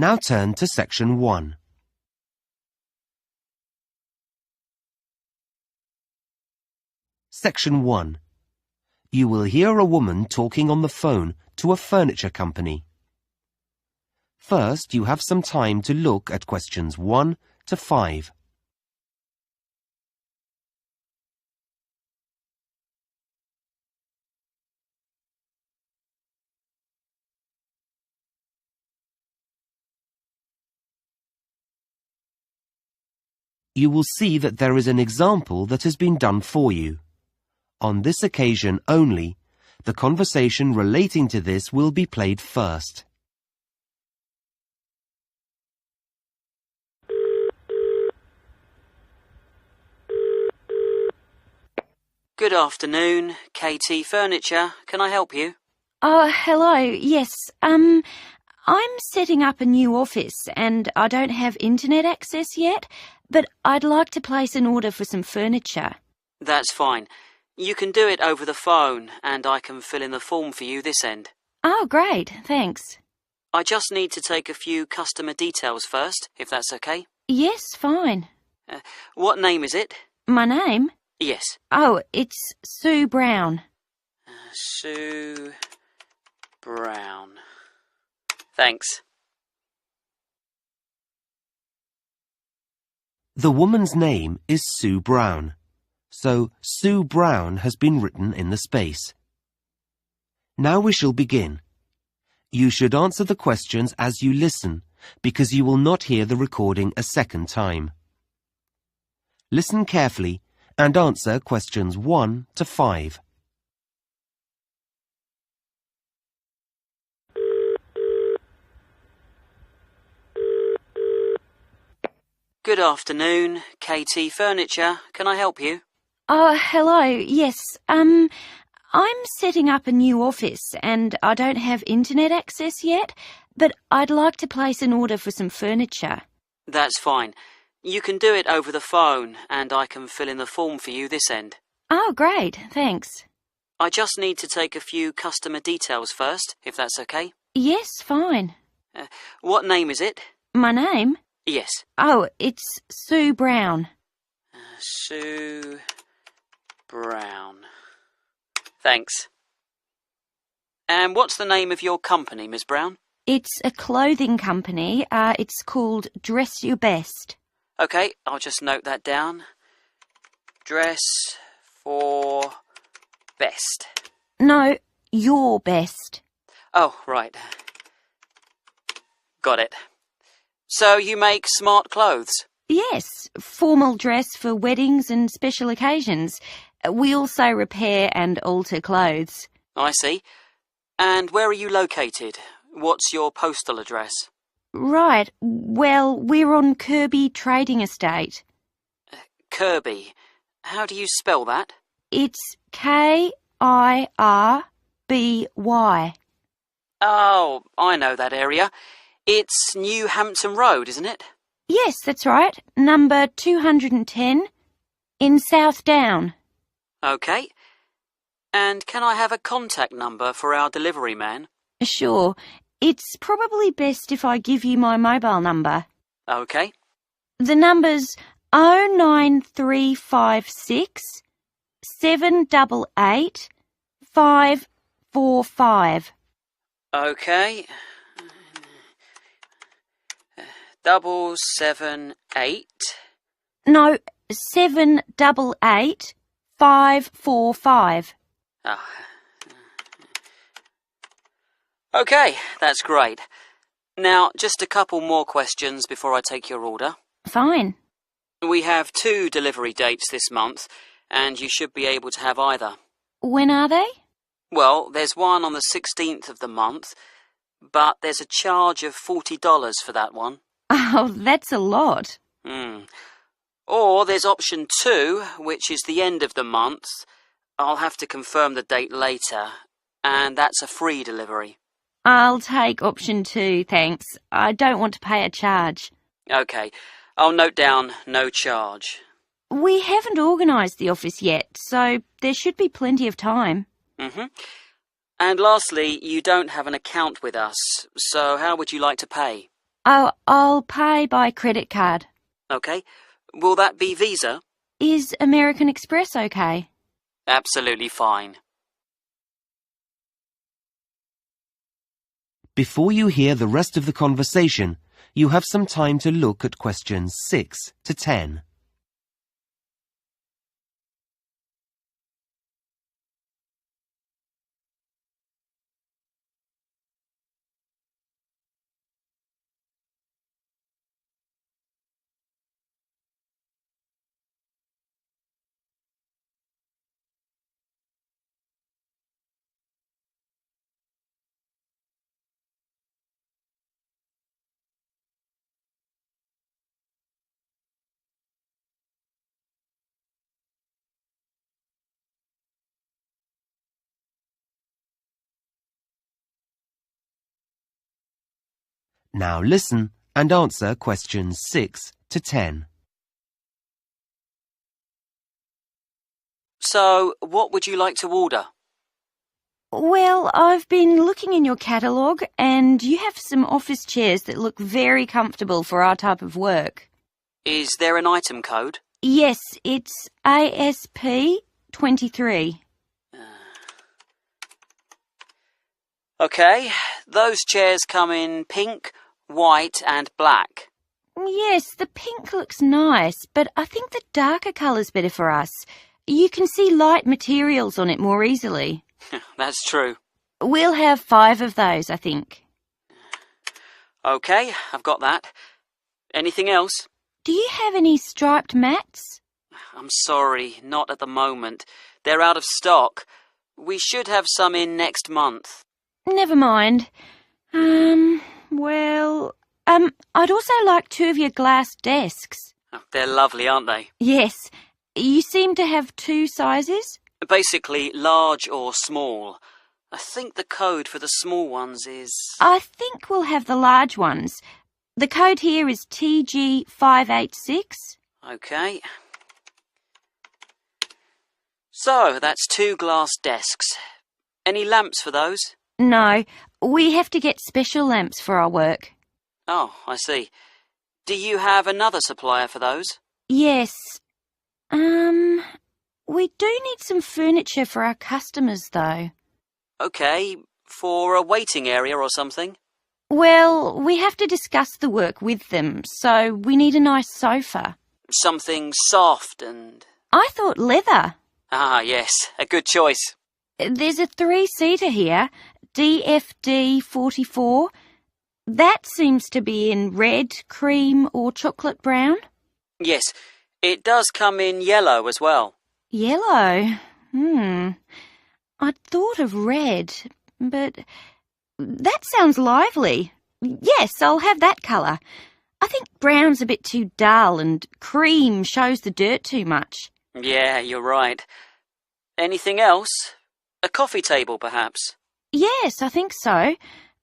Now turn to Section 1. Section 1. You will hear a woman talking on the phone to a furniture company. First, you have some time to look at questions 1 to 5. You will see that there is an example that has been done for you. On this occasion only, the conversation relating to this will be played first. Good afternoon, KT Furniture. Can I help you? Oh, hello. Yes, I'm setting up a new office and I don't have internet access yet, but I'd like to place an order for some furniture. That's fine. You can do it over the phone and I can fill in the form for you this end. Oh, great. Thanks. I just need to take a few customer details first, if that's okay. Yes, fine. What name is it? My name? Yes. Oh, it's Sue Brown. Sue Brown. Thanks. The woman's name is Sue Brown, so Sue Brown has been written in the space. Now we shall begin. You should answer the questions as you listen, because you will not hear the recording a second time. Listen carefully and answer questions 1 to 5. Good afternoon, KT Furniture. Can I help you? Oh, hello. Yes, I'm setting up a new office and I don't have internet access yet, but I'd like to place an order for some furniture. That's fine. You can do it over the phone and I can fill in the form for you this end. Oh, great. Thanks. I just need to take a few customer details first, if that's okay. Yes, fine. What name is it? My name? Yes. Oh, it's Sue Brown. Sue Brown. Thanks. And what's the name of your company, Miss Brown? It's a clothing company. It's called Dress Your Best. Okay, I'll just note that down. Dress for best. No, your best. Oh, right. Got it. So you make smart clothes? Yes, formal dress for weddings and special occasions. We also repair and alter clothes. I see. And where are you located? What's your postal address? Right, well, we're on Kirby Trading Estate. Kirby. How do you spell that? It's Kirby. Oh, I know that area. It's New Hampton Road, isn't it? Yes, that's right. Number 210 in South Down. Okay. And can I have a contact number for our delivery man? Sure. It's probably best if I give you my mobile number. Okay. The number's 09356 788 545. Okay. 778. No, 788 545. Oh. Okay, that's great. Now, just a couple more questions before I take your order. Fine. We have 2 delivery dates this month, and you should be able to have either. When are they? Well, there's one on the 16th of the month, but there's a charge of $40 for that one. Oh, that's a lot. Or there's option 2, which is the end of the month. I'll have to confirm the date later, and that's a free delivery. I'll take option 2, thanks. I don't want to pay a charge. Okay, I'll note down no charge. We haven't organised the office yet, so there should be plenty of time. And lastly, you don't have an account with us, so how would you like to pay? I'll pay by credit card. OK. Will that be Visa? Is American Express okay? Absolutely fine. Before you hear the rest of the conversation, you have some time to look at questions 6 to 10. Now listen and answer questions 6 to 10. So, what would you like to order? Well, I've been looking in your catalogue and you have some office chairs that look very comfortable for our type of work. Is there an item code? Yes, it's ASP 23. OK. Those chairs come in pink, white and black. Yes, the pink looks nice, but I think the darker colour's better for us. You can see light materials on it more easily. That's true. We'll have 5 of those, I think. OK, I've got that. Anything else? Do you have any striped mats? I'm sorry, not at the moment. They're out of stock. We should have some in next month. Never mind. I'd also like 2 of your glass desks. They're lovely, aren't they? Yes. You seem to have 2 sizes? Basically, large or small. I think the code for the small ones is... I think we'll have the large ones. The code here is TG586. OK. So, that's 2 glass desks. Any lamps for those? No, we have to get special lamps for our work. Oh, I see. Do you have another supplier for those? Yes. We do need some furniture for our customers, though. OK, for a waiting area or something? Well, we have to discuss the work with them, so we need a nice sofa. Something soft and... I thought leather. Ah, yes, a good choice. There's a 3-seater here, DFD 44. That seems to be in red, cream or chocolate brown. Yes, it does come in yellow as well. Yellow? I'd thought of red, but that sounds lively. Yes, I'll have that colour. I think brown's a bit too dull and cream shows the dirt too much. Yeah, you're right. Anything else? A coffee table, perhaps? Yes, I think so.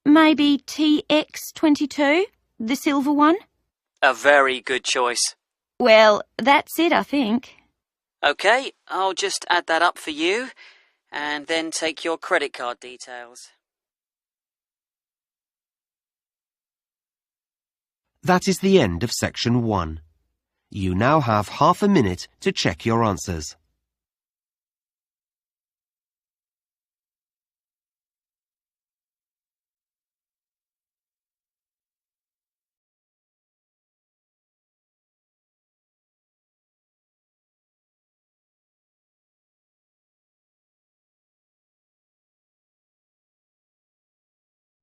Maybe TX22, the silver one? A very good choice. Well, that's it, I think. OK, I'll just add that up for you, and then take your credit card details. That is the end of section 1. You now have half a minute to check your answers.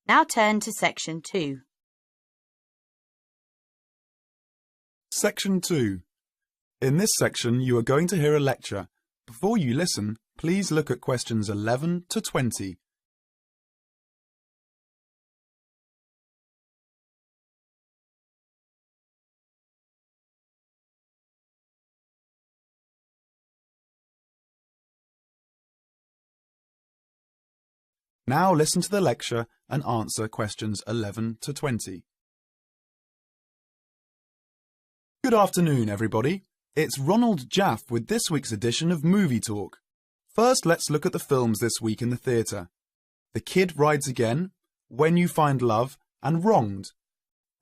Now turn to section 2. Section 2. In this section, you are going to hear a lecture. Before you listen, please look at questions 11 to 20. Now listen to the lecture and answer questions 11 to 20. Good afternoon, everybody. It's Ronald Jaff with this week's edition of Movie Talk. First, let's look at the films this week in the theatre. The Kid Rides Again, When You Find Love and Wronged.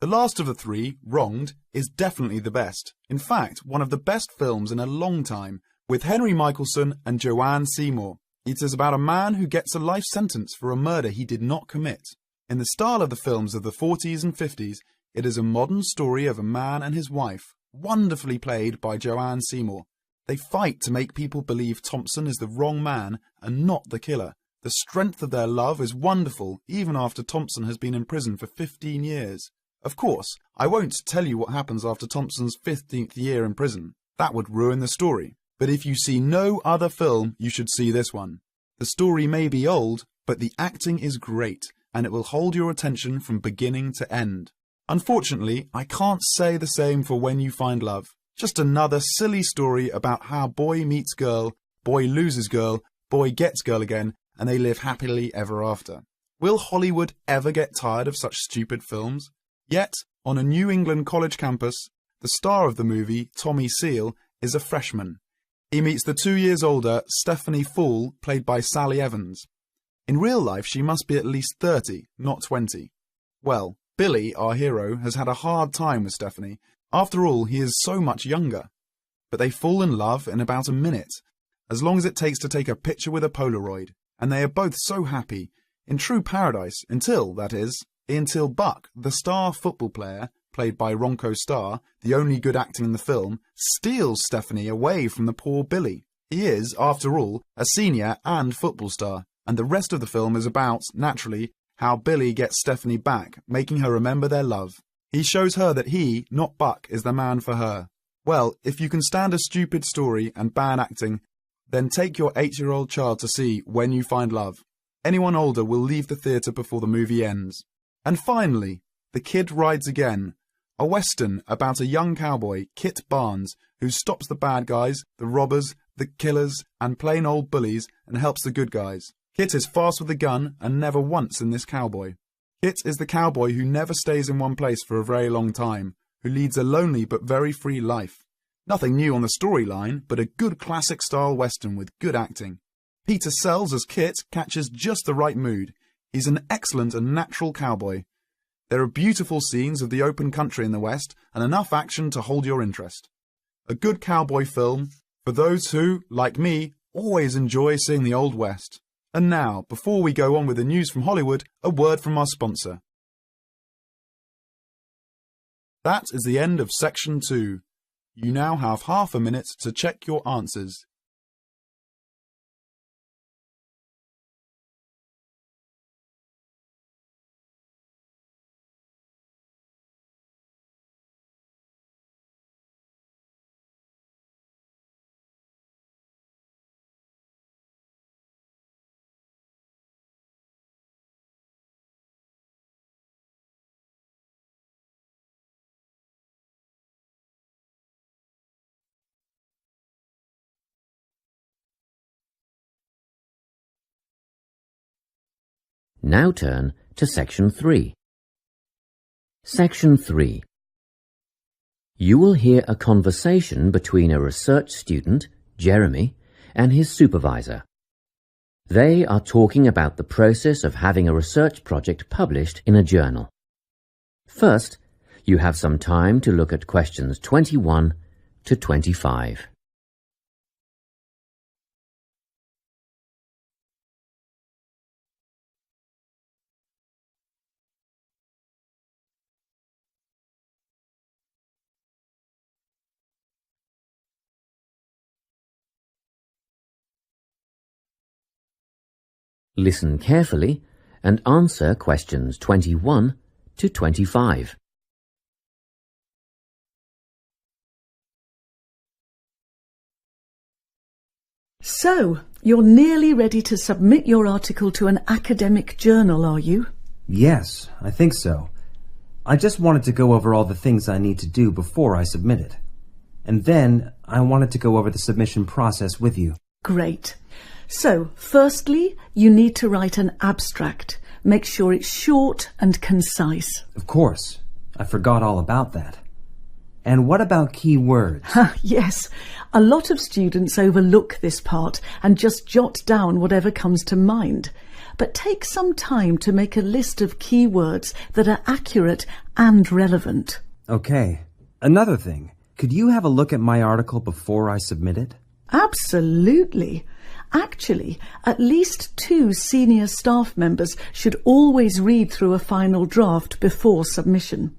The last of the three, Wronged, is definitely the best. In fact, one of the best films in a long time, with Henry Michelson and Joanne Seymour. It is about a man who gets a life sentence for a murder he did not commit. In the style of the films of the 40s and 50s, it is a modern story of a man and his wife, wonderfully played by Joanne Seymour. They fight to make people believe Thompson is the wrong man and not the killer. The strength of their love is wonderful, even after Thompson has been in prison for 15 years. Of course, I won't tell you what happens after Thompson's 15th year in prison. That would ruin the story. But if you see no other film, you should see this one. The story may be old, but the acting is great, and it will hold your attention from beginning to end. Unfortunately, I can't say the same for When You Find Love. Just another silly story about how boy meets girl, boy loses girl, boy gets girl again, and they live happily ever after. Will Hollywood ever get tired of such stupid films? Yet, on a New England college campus, the star of the movie, Tommy Seal, is a freshman. He meets the 2 years older Stephanie Fool, played by Sally Evans. In real life, she must be at least 30, not 20. Well, Billy, our hero, has had a hard time with Stephanie. After all, he is so much younger. But they fall in love in about a minute, as long as it takes to take a picture with a Polaroid. And they are both so happy, in true paradise, until Buck, the star football player, played by Ronco Starr, the only good acting in the film, steals Stephanie away from the poor Billy. He is, after all, a senior and football star, and the rest of the film is about, naturally, how Billy gets Stephanie back, making her remember their love. He shows her that he, not Buck, is the man for her. Well, if you can stand a stupid story and bad acting, then take your 8-year-old child to see When You Find Love. Anyone older will leave the theatre before the movie ends. And finally, The Kid Rides Again, a western about a young cowboy, Kit Barnes, who stops the bad guys, the robbers, the killers, and plain old bullies, and helps the good guys. Kit is fast with a gun and never once in this cowboy. Kit is the cowboy who never stays in one place for a very long time, who leads a lonely but very free life. Nothing new on the storyline, but a good classic-style western with good acting. Peter Sells as Kit catches just the right mood. He's an excellent and natural cowboy. There are beautiful scenes of the open country in the West and enough action to hold your interest. A good cowboy film for those who, like me, always enjoy seeing the Old West. And now, before we go on with the news from Hollywood, a word from our sponsor. That is the end of Section 2. You now have half a minute to check your answers. Now turn to Section 3. Section 3. You will hear a conversation between a research student, Jeremy, and his supervisor. They are talking about the process of having a research project published in a journal. First, you have some time to look at questions 21 to 25. Listen carefully and answer questions 21 to 25. So, you're nearly ready to submit your article to an academic journal, are you? Yes, I think so. I just wanted to go over all the things I need to do before I submit it. And then I wanted to go over the submission process with you. Great. So, firstly, you need to write an abstract. Make sure it's short and concise. Of course. I forgot all about that. And what about key words? Yes. A lot of students overlook this part and just jot down whatever comes to mind. but take some time to make a list of keywords that are accurate and relevant. Okay. Another thing. Could you have a look at my article before I submit it? Absolutely. Actually, at least 2 senior staff members should always read through a final draft before submission.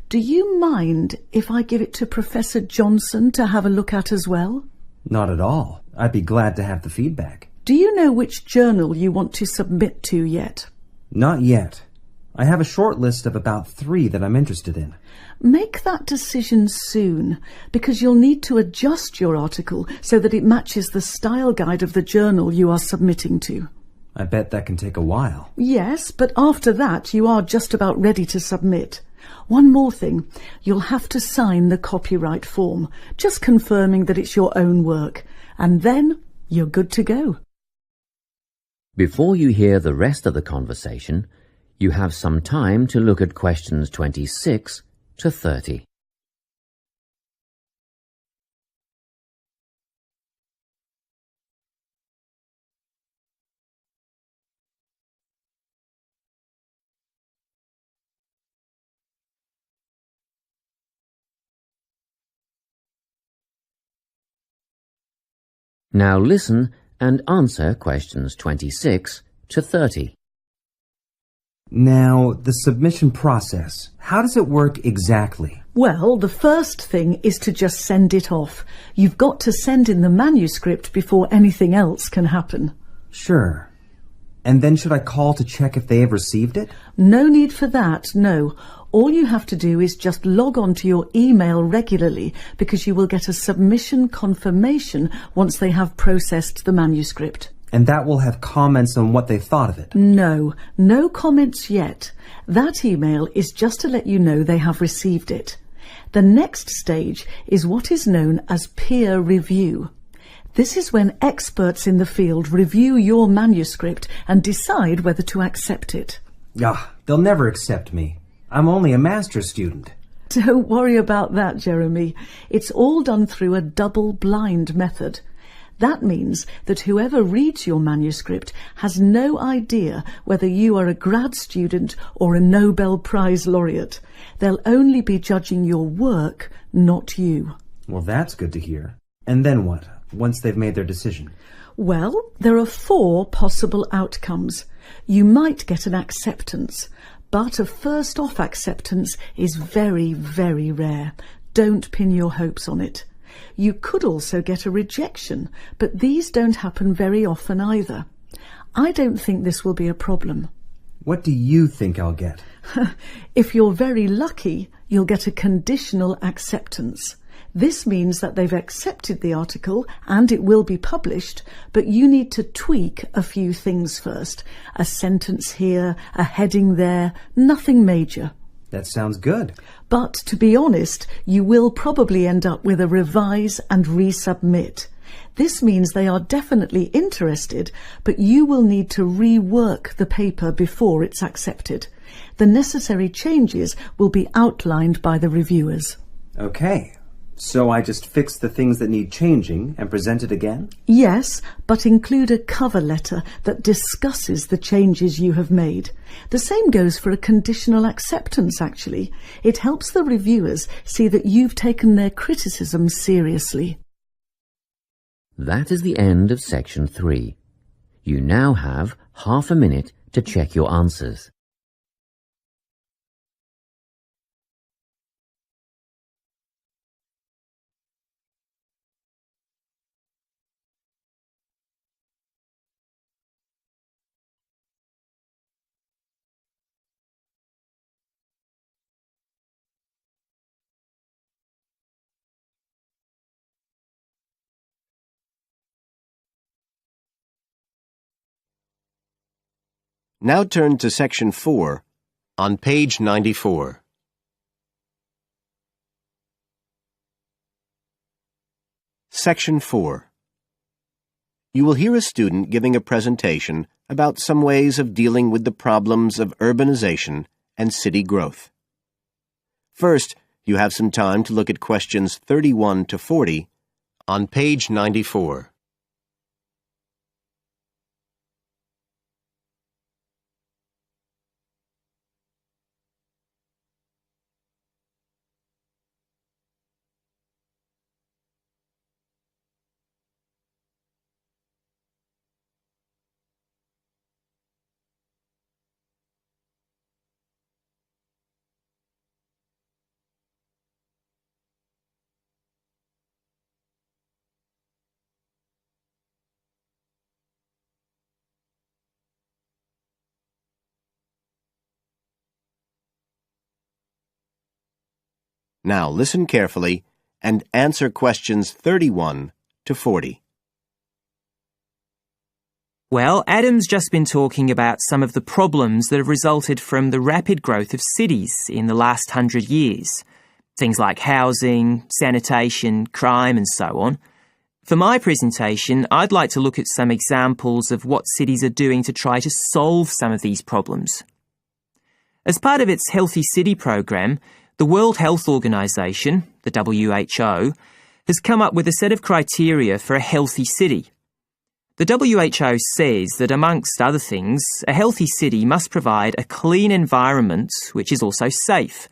Do you mind if I give it to Professor Johnson to have a look at as well? Not at all. I'd be glad to have the feedback. Do you know which journal you want to submit to yet? Not yet. I have a short list of about 3 that I'm interested in. Make that decision soon, because you'll need to adjust your article so that it matches the style guide of the journal you are submitting to. I bet that can take a while. Yes, but after that you are just about ready to submit. One more thing, you'll have to sign the copyright form, just confirming that it's your own work, and then you're good to go. Before you hear the rest of the conversation, you have some time to look at questions 26 to 30. Now listen and answer questions 26 to 30. Now, the submission process. How does it work exactly? Well, the first thing is to just send it off. You've got to send in the manuscript before anything else can happen. Sure. And then should I call to check if they have received it? No need for that, no. All you have to do is just log on to your email regularly, because you will get a submission confirmation once they have processed the manuscript. And that will have comments on what they thought of it? No comments yet. That email is just to let you know they have received it. The next stage is what is known as peer review. This is when experts in the field review your manuscript and decide whether to accept it. They'll never accept me. I'm only a master's student. Don't worry about that, Jeremy. It's all done through a double-blind method. That means that whoever reads your manuscript has no idea whether you are a grad student or a Nobel Prize laureate. They'll only be judging your work, not you. Well, that's good to hear. And then what, once they've made their decision? Well, there are 4 possible outcomes. You might get an acceptance, but a first-off acceptance is very, very rare. Don't pin your hopes on it. You could also get a rejection, but these don't happen very often either. I don't think this will be a problem. What do you think I'll get? If you're very lucky, you'll get a conditional acceptance. This means that they've accepted the article and it will be published, but you need to tweak a few things first. A sentence here, a heading there, nothing major. That sounds good. But to be honest, you will probably end up with a revise and resubmit. This means they are definitely interested, but you will need to rework the paper before it's accepted. The necessary changes will be outlined by the reviewers. Okay. So I just fix the things that need changing and present it again? Yes, but include a cover letter that discusses the changes you have made. The same goes for a conditional acceptance, actually. It helps the reviewers see that you've taken their criticism seriously. That is the end of section 3. You now have half a minute to check your answers. Now turn to section 4 on page 94. Section 4. You will hear a student giving a presentation about some ways of dealing with the problems of urbanization and city growth. First, you have some time to look at questions 31 to 40 on page 94. Now listen carefully and answer questions 31 to 40. Well, Adam's just been talking about some of the problems that have resulted from the rapid growth of cities in the last 100 years. Things like housing, sanitation, crime and so on. For my presentation, I'd like to look at some examples of what cities are doing to try to solve some of these problems. As part of its Healthy City program, the World Health Organization, the WHO, has come up with a set of criteria for a healthy city. The WHO says that, amongst other things, a healthy city must provide a clean environment which is also safe.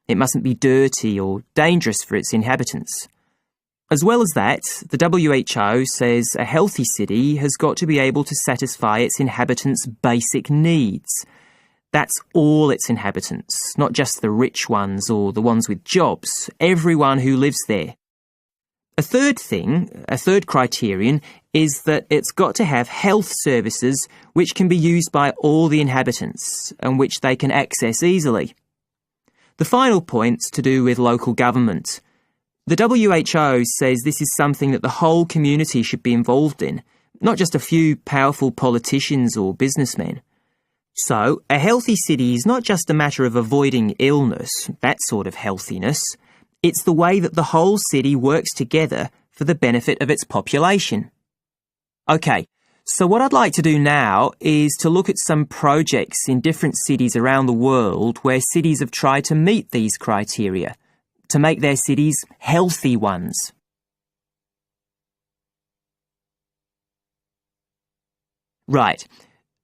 It mustn't be dirty or dangerous for its inhabitants. As well as that, the WHO says a healthy city has got to be able to satisfy its inhabitants' basic needs. That's all its inhabitants, not just the rich ones or the ones with jobs, everyone who lives there. A third criterion, is that it's got to have health services which can be used by all the inhabitants and which they can access easily. The final point's to do with local government. The WHO says this is something that the whole community should be involved in, not just a few powerful politicians or businessmen. So, a healthy city is not just a matter of avoiding illness, that sort of healthiness. It's the way that the whole city works together for the benefit of its population. Okay, so what I'd like to do now is to look at some projects in different cities around the world where cities have tried to meet these criteria, to make their cities healthy ones. Right.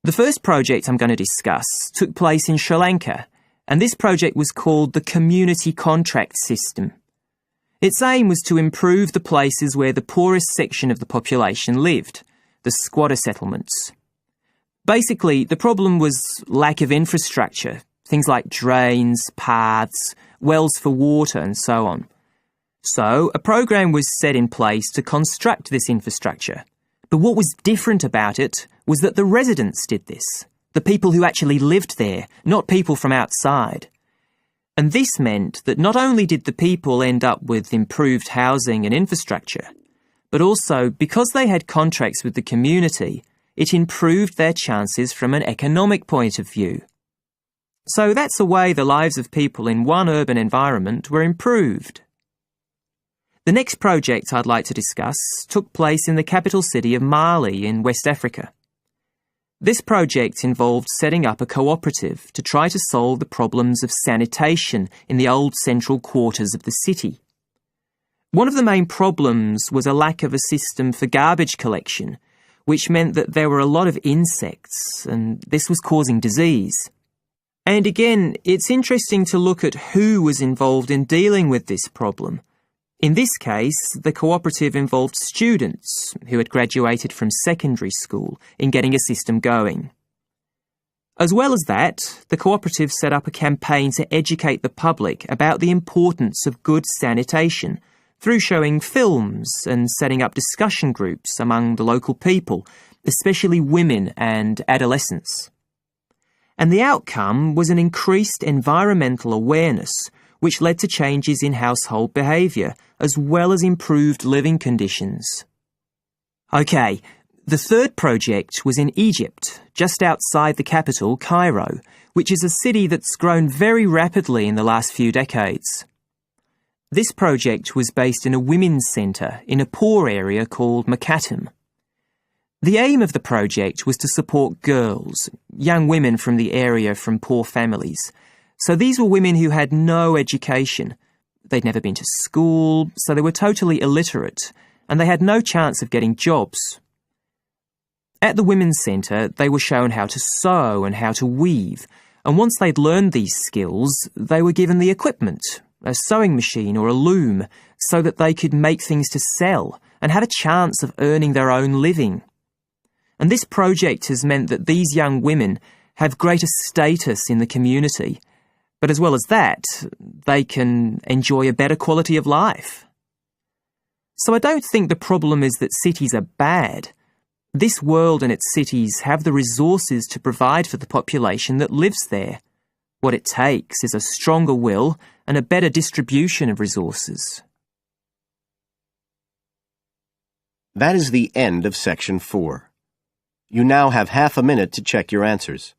The first project I'm going to discuss took place in Sri Lanka, and this project was called the Community Contract System. Its aim was to improve the places where the poorest section of the population lived, the squatter settlements. Basically, the problem was lack of infrastructure, things like drains, paths, wells for water and so on. So, a program was set in place to construct this infrastructure. But what was different about it was that the residents did this, the people who actually lived there, not people from outside. And this meant that not only did the people end up with improved housing and infrastructure, but also, because they had contracts with the community, it improved their chances from an economic point of view. So that's the way the lives of people in one urban environment were improved. The next project I'd like to discuss took place in the capital city of Mali in West Africa. This project involved setting up a cooperative to try to solve the problems of sanitation in the old central quarters of the city. One of the main problems was a lack of a system for garbage collection, which meant that there were a lot of insects, and this was causing disease. And again, it's interesting to look at who was involved in dealing with this problem. In this case, the cooperative involved students who had graduated from secondary school in getting a system going. As well as that, the cooperative set up a campaign to educate the public about the importance of good sanitation through showing films and setting up discussion groups among the local people, especially women and adolescents. And the outcome was an increased environmental awareness, which led to changes in household behaviour, as well as improved living conditions. Okay, the third project was in Egypt, just outside the capital, Cairo, which is a city that's grown very rapidly in the last few decades. This project was based in a women's centre in a poor area called Makatam. The aim of the project was to support girls, young women from the area from poor families. So these were women who had no education. They'd never been to school, so they were totally illiterate, and they had no chance of getting jobs. At the women's centre, they were shown how to sew and how to weave, and once they'd learned these skills, they were given the equipment, a sewing machine or a loom, so that they could make things to sell and have a chance of earning their own living. And this project has meant that these young women have greater status in the community, but as well as that, they can enjoy a better quality of life. So I don't think the problem is that cities are bad. This world and its cities have the resources to provide for the population that lives there. What it takes is a stronger will and a better distribution of resources. That is the end of Section 4. You now have half a minute to check your answers.